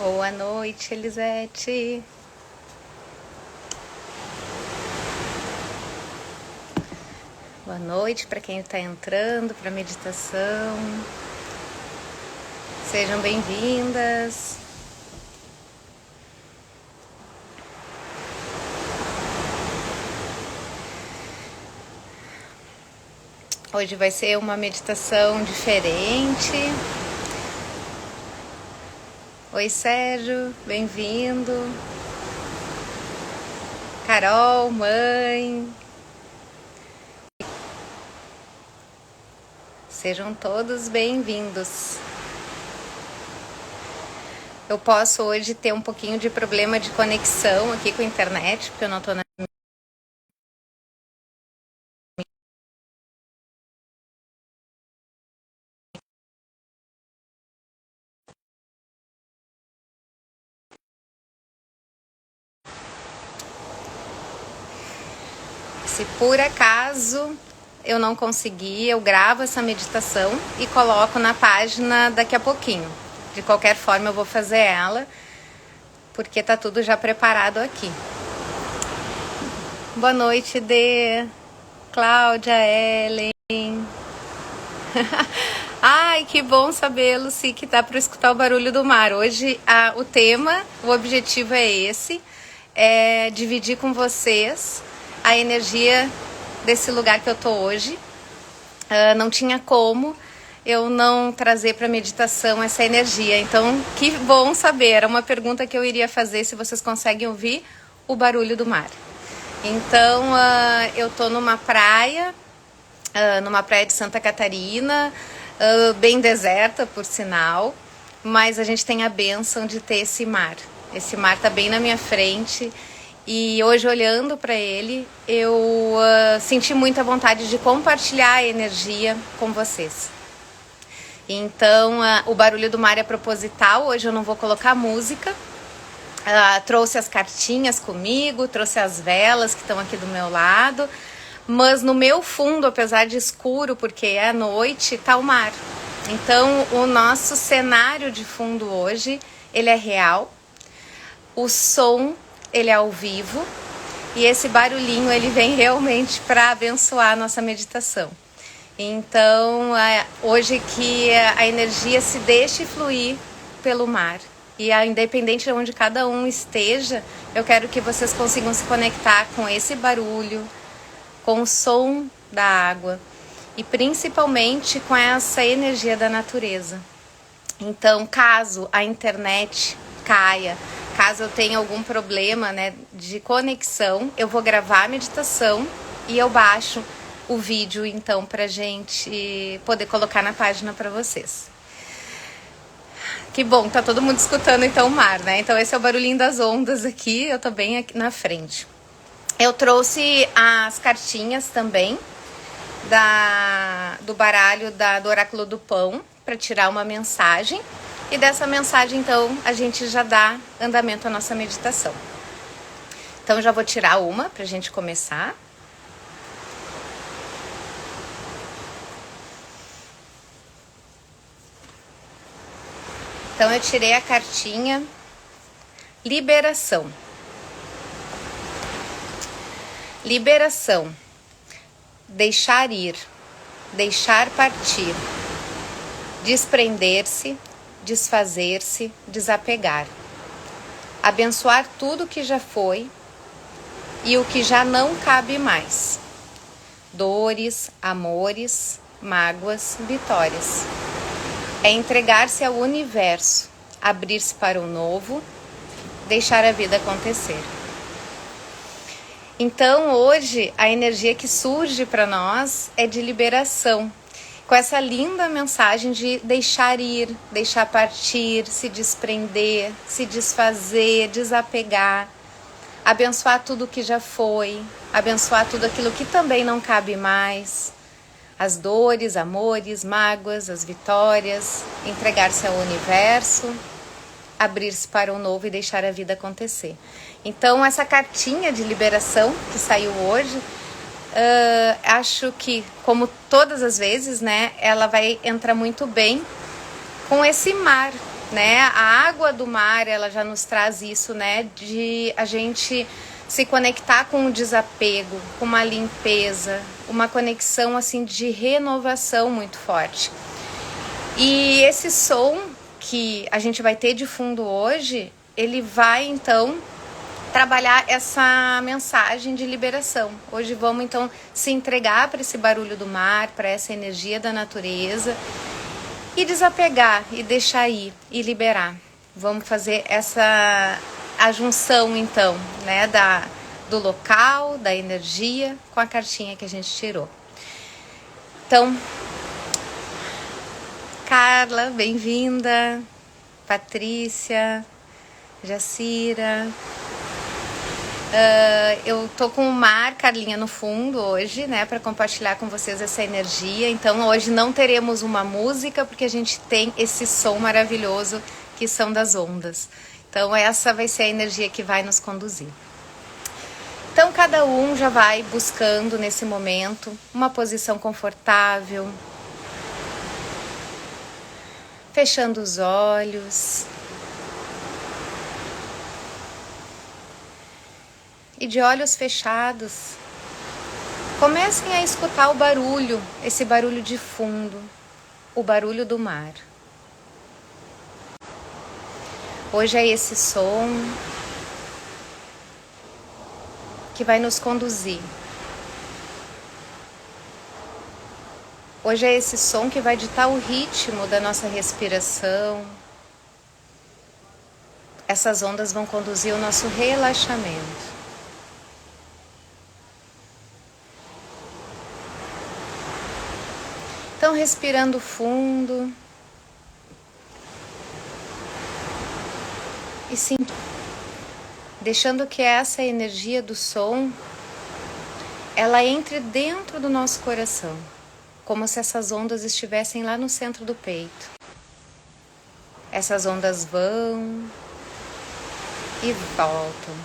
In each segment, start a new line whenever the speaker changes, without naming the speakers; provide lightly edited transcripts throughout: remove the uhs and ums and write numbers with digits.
Boa noite, Elisete. Boa noite para quem está entrando para a meditação. Sejam bem-vindas. Hoje vai ser uma meditação diferente. Oi, Sérgio, bem-vindo. Carol, mãe. Sejam todos bem-vindos. Eu posso hoje ter um pouquinho de problema de conexão aqui com a internet, porque eu não estou na... Se por acaso eu não conseguir, eu gravo essa meditação e coloco na página daqui a pouquinho. De qualquer forma, eu vou fazer ela, porque tá tudo já preparado aqui. Boa noite, Dê, Cláudia, Ellen. Ai, que bom saber, Lucy, que dá para escutar o barulho do mar. Hoje, o tema, o objetivo é esse, é dividir com vocês a energia desse lugar que eu tô hoje. Não tinha como eu não trazer para meditação essa energia. Então, que bom saber. Era uma pergunta que eu iria fazer, se vocês conseguem ouvir o barulho do mar. Então, eu tô numa praia de Santa Catarina, bem deserta, por sinal, mas a gente tem a bênção de ter esse mar. Esse mar tá bem na minha frente. E hoje, olhando para ele, eu senti muita vontade de compartilhar a energia com vocês. Então, o barulho do mar é proposital. Hoje eu não vou colocar música. Trouxe as cartinhas comigo, trouxe as velas que estão aqui do meu lado. Mas no meu fundo, apesar de escuro, porque é noite, tá o mar. Então, o nosso cenário de fundo hoje, ele é real. O som, ele é ao vivo, e esse barulhinho ele vem realmente para abençoar a nossa meditação. Então, hoje que a energia se deixe fluir pelo mar, e independente de onde cada um esteja, eu quero que vocês consigam se conectar com esse barulho, com o som da água e principalmente com essa energia da natureza. Então, caso a internet caia, caso eu tenha algum problema, né, de conexão, eu vou gravar a meditação e eu baixo o vídeo, então, pra gente poder colocar na página para vocês. Que bom, tá todo mundo escutando, então, o mar, né? Então, esse é o barulhinho das ondas aqui, eu tô bem aqui na frente. Eu trouxe as cartinhas também do baralho do Oráculo do Pão, para tirar uma mensagem. E dessa mensagem, então, a gente já dá andamento à nossa meditação. Então, já vou tirar uma para a gente começar. Então, eu tirei a cartinha Liberação. Liberação. Deixar ir. Deixar partir. Desprender-se. Desfazer-se, desapegar, abençoar tudo que já foi e o que já não cabe mais, dores, amores, mágoas, vitórias. É entregar-se ao universo, abrir-se para o novo, deixar a vida acontecer. Então, hoje, a energia que surge para nós é de liberação, com essa linda mensagem de deixar ir, deixar partir, se desprender, se desfazer, desapegar, abençoar tudo que já foi, abençoar tudo aquilo que também não cabe mais, as dores, amores, mágoas, as vitórias, entregar-se ao universo, abrir-se para o novo e deixar a vida acontecer. Então, essa cartinha de liberação que saiu hoje, acho que, como todas as vezes, né, ela vai entrar muito bem com esse mar né? A água do mar, ela já nos traz isso, né? De a gente se conectar com o desapego, com uma limpeza, uma conexão assim de renovação muito forte. E esse som que a gente vai ter de fundo hoje, ele vai então trabalhar essa mensagem de liberação. Hoje vamos então se entregar para esse barulho do mar, para essa energia da natureza e desapegar e deixar ir e liberar. Vamos fazer a junção então, né, do local, da energia com a cartinha que a gente tirou. Então, Carla, bem-vinda. Patrícia, Jacira. Eu tô com o mar, Carlinha, no fundo hoje, né, para compartilhar com vocês essa energia. Então, hoje não teremos uma música, porque a gente tem esse som maravilhoso que são das ondas. Então, essa vai ser a energia que vai nos conduzir. Então, cada um já vai buscando nesse momento uma posição confortável, fechando os olhos. E de olhos fechados, comecem a escutar o barulho, esse barulho de fundo, o barulho do mar. Hoje é esse som que vai nos conduzir. Hoje é esse som que vai ditar o ritmo da nossa respiração. Essas ondas vão conduzir o nosso relaxamento. Então, respirando fundo e sim, deixando que essa energia do som ela entre dentro do nosso coração, como se essas ondas estivessem lá no centro do peito. Essas ondas vão e voltam.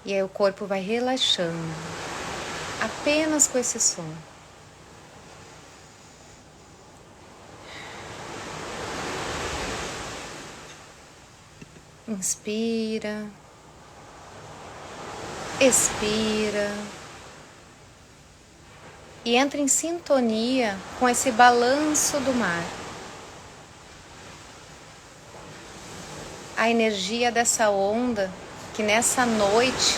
E aí o corpo vai relaxando. Apenas com esse som. Inspira. Expira. E entra em sintonia com esse balanço do mar. A energia dessa onda que nessa noite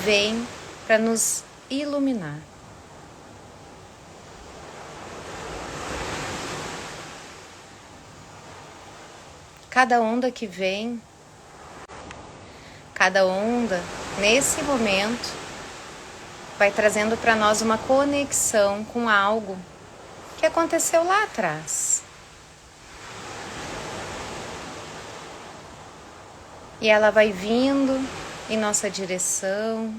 vem para nos iluminar. Cada onda que vem, cada onda nesse momento vai trazendo para nós uma conexão com algo que aconteceu lá atrás. E ela vai vindo em nossa direção,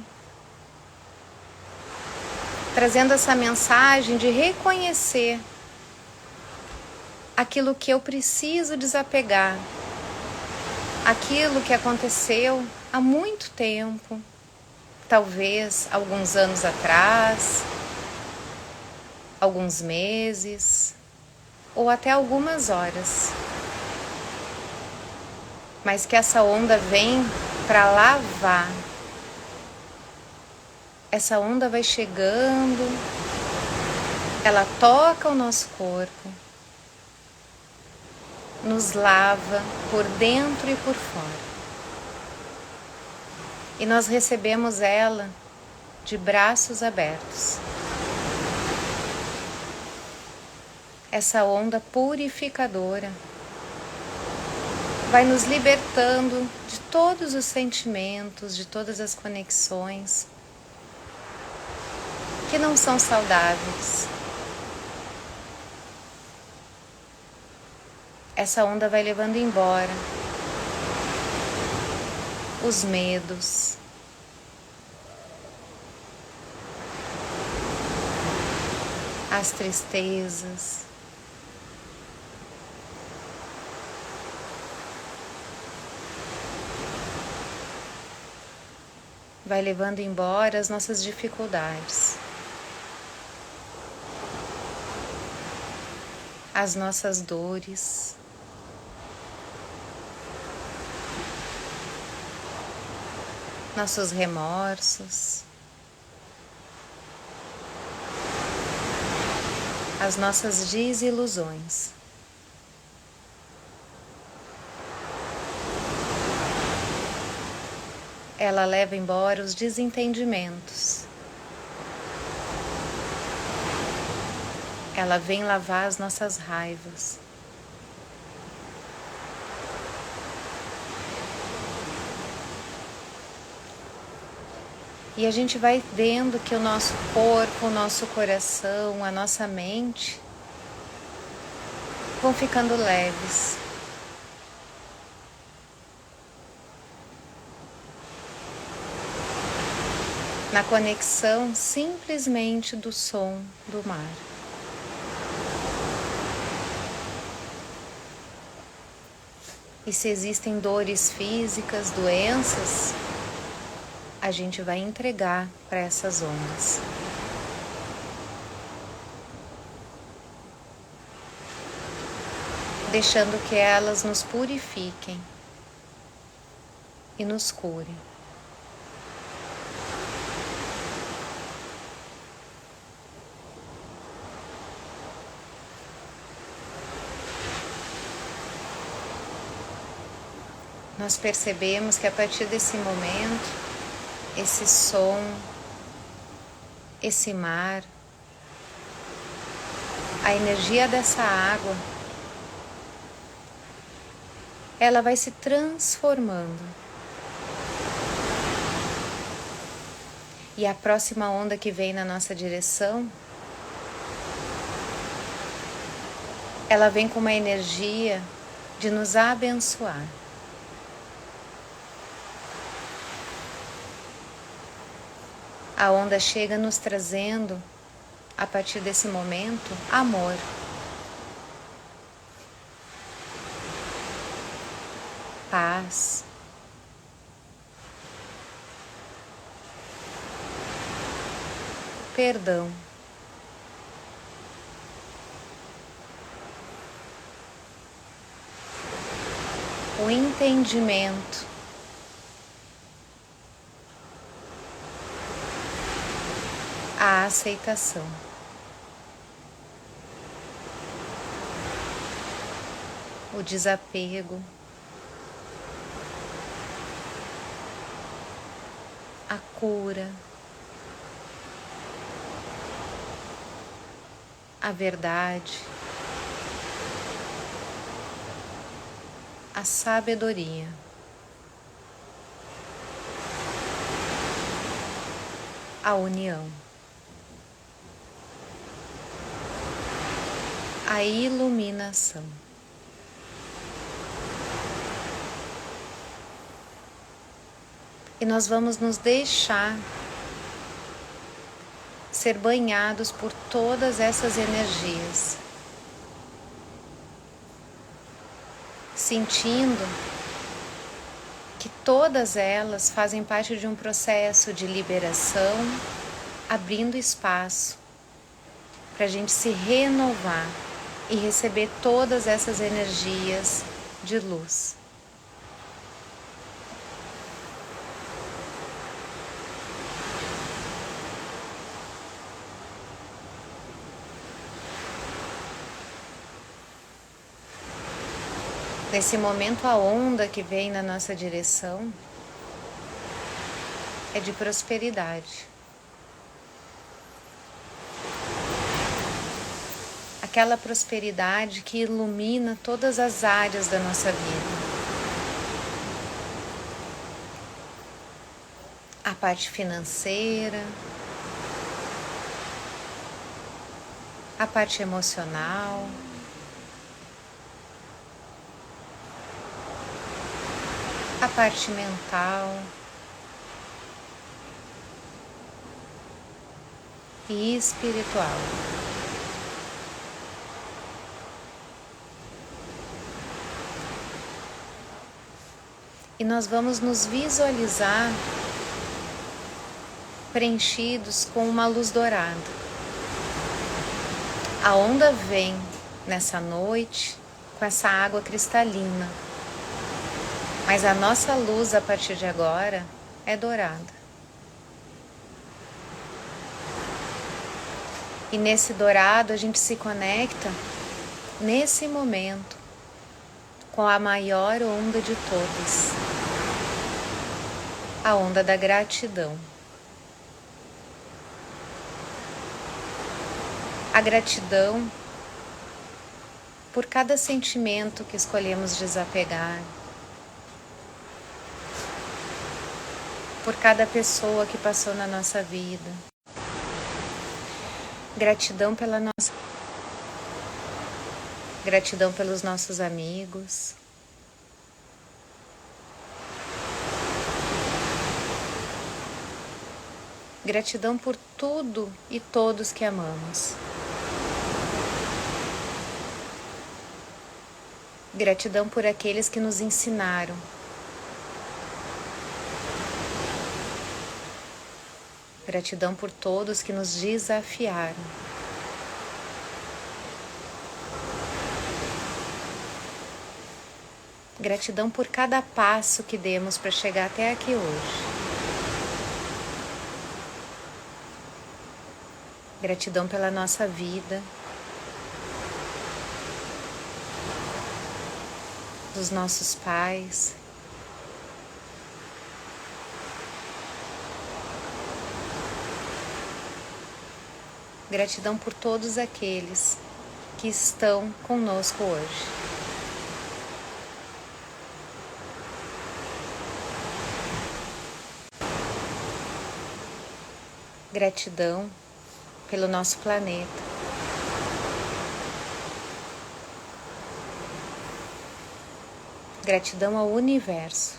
trazendo essa mensagem de reconhecer aquilo que eu preciso desapegar, aquilo que aconteceu há muito tempo, talvez alguns anos atrás, alguns meses ou até algumas horas. Mas que essa onda vem para lavar. Essa onda vai chegando, ela toca o nosso corpo, nos lava por dentro e por fora. E nós recebemos ela de braços abertos. Essa onda purificadora vai nos libertando de todos os sentimentos, de todas as conexões que não são saudáveis. Essa onda vai levando embora os medos, as tristezas, vai levando embora as nossas dificuldades. as nossas dores, nossos remorsos, as nossas desilusões. Ela leva embora os desentendimentos. Ela vem lavar as nossas raivas. E a gente vai vendo que o nosso corpo, o nosso coração, a nossa mente vão ficando leves. Na conexão simplesmente do som do mar. E se existem dores físicas, doenças, a gente vai entregar para essas ondas. Deixando que elas nos purifiquem e nos curem. Nós percebemos que a partir desse momento, esse som, esse mar, a energia dessa água, ela vai se transformando. E a próxima onda que vem na nossa direção, ela vem com uma energia de nos abençoar. A onda chega nos trazendo, a partir desse momento, amor. Paz. Perdão. O entendimento. A aceitação. O desapego. A cura. A verdade. A sabedoria. A união. A iluminação. E nós vamos nos deixar ser banhados por todas essas energias, sentindo que todas elas fazem parte de um processo de liberação, abrindo espaço para a gente se renovar e receber todas essas energias de luz. Nesse momento, a onda que vem na nossa direção é de prosperidade. Aquela prosperidade que ilumina todas as áreas da nossa vida. A parte financeira, a parte emocional, a parte mental e espiritual. E nós vamos nos visualizar preenchidos com uma luz dourada. A onda vem nessa noite com essa água cristalina. Mas a nossa luz a partir de agora é dourada. E nesse dourado a gente se conecta nesse momento com a maior onda de todas, a onda da gratidão. A gratidão por cada sentimento que escolhemos desapegar, por cada pessoa que passou na nossa vida. Gratidão pela nossa, gratidão pelos nossos amigos. Gratidão por tudo e todos que amamos. Gratidão por aqueles que nos ensinaram. Gratidão por todos que nos desafiaram. Gratidão por cada passo que demos para chegar até aqui hoje. Gratidão pela nossa vida, dos nossos pais. Gratidão por todos aqueles que estão conosco hoje. Gratidão pelo nosso planeta. Gratidão ao universo,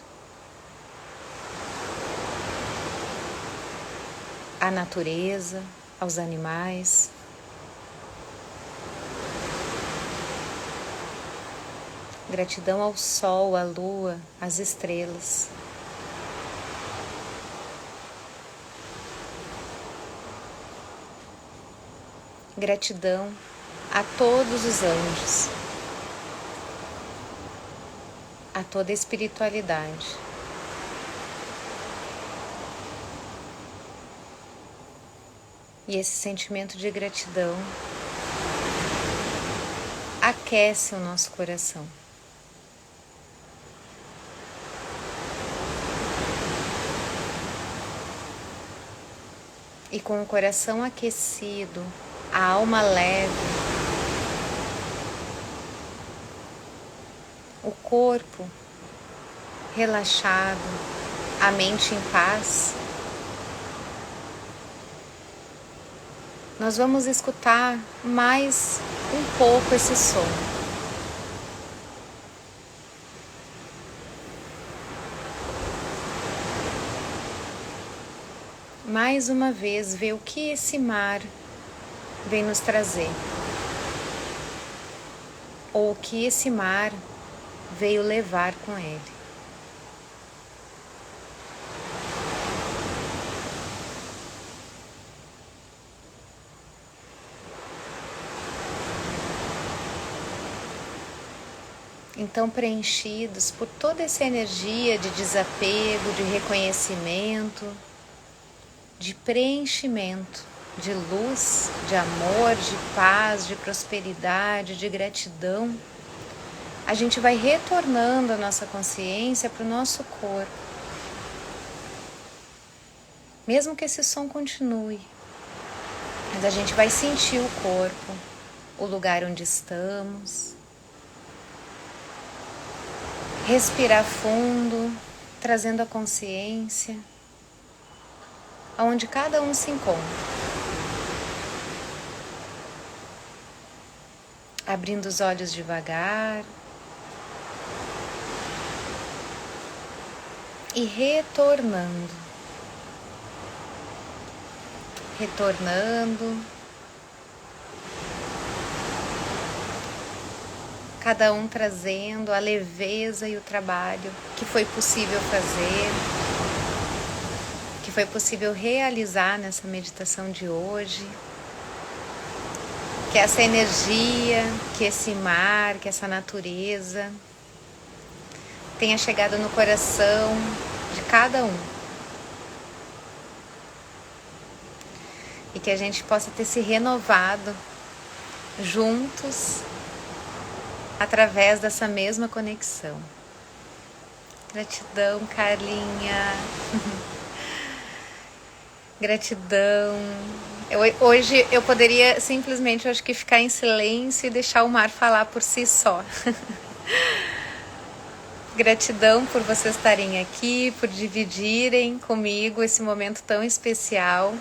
à natureza, aos animais. Gratidão ao sol, à lua, às estrelas. Gratidão a todos os anjos, a toda a espiritualidade. E esse sentimento de gratidão aquece o nosso coração. E com o coração aquecido, a alma leve, o corpo relaxado, a mente em paz, nós vamos escutar mais um pouco esse som. Mais uma vez, ver o que esse mar vem nos trazer, ou o que esse mar veio levar com ele. Então, preenchidos por toda essa energia de desapego, de reconhecimento, de preenchimento, de luz, de amor, de paz, de prosperidade, de gratidão, a gente vai retornando a nossa consciência para o nosso corpo. Mesmo que esse som continue, mas a gente vai sentir o corpo, o lugar onde estamos. Respirar fundo, trazendo a consciência aonde cada um se encontra. Abrindo os olhos devagar e retornando. Cada um trazendo a leveza e o trabalho que foi possível fazer, que foi possível realizar nessa meditação de hoje, Que essa energia, que esse mar, que essa natureza tenha chegado no coração de cada um. E que a gente possa ter se renovado juntos através dessa mesma conexão. Gratidão, Carlinha. Gratidão. Hoje eu poderia simplesmente, acho que, ficar em silêncio e deixar o mar falar por si só. Gratidão por vocês estarem aqui, por dividirem comigo esse momento tão especial.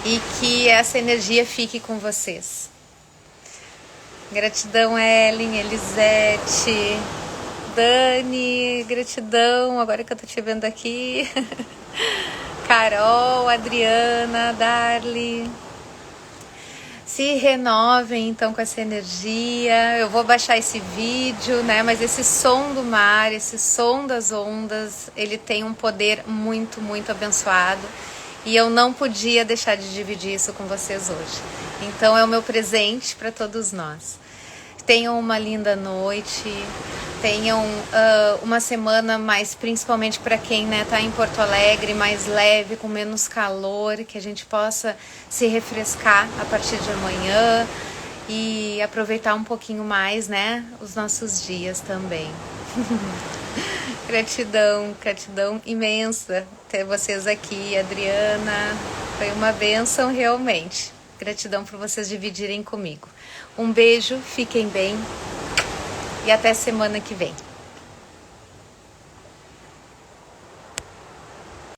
E que essa energia fique com vocês. Gratidão, Ellen, Elisete, Dani, gratidão, agora que eu tô te vendo aqui. Carol, Adriana, Darly. Se renovem então com essa energia. Eu vou baixar esse vídeo, né? Mas esse som do mar, esse som das ondas, ele tem um poder muito, muito abençoado. E eu não podia deixar de dividir isso com vocês hoje. Então é o meu presente para todos nós. Tenham uma linda noite, tenham uma semana mais, principalmente para quem tá em Porto Alegre, mais leve, com menos calor, que a gente possa se refrescar a partir de amanhã e aproveitar um pouquinho mais, né, os nossos dias também. Gratidão, gratidão imensa ter vocês aqui, Adriana. Foi uma bênção realmente. Gratidão por vocês dividirem comigo. Um beijo, fiquem bem e até semana que vem.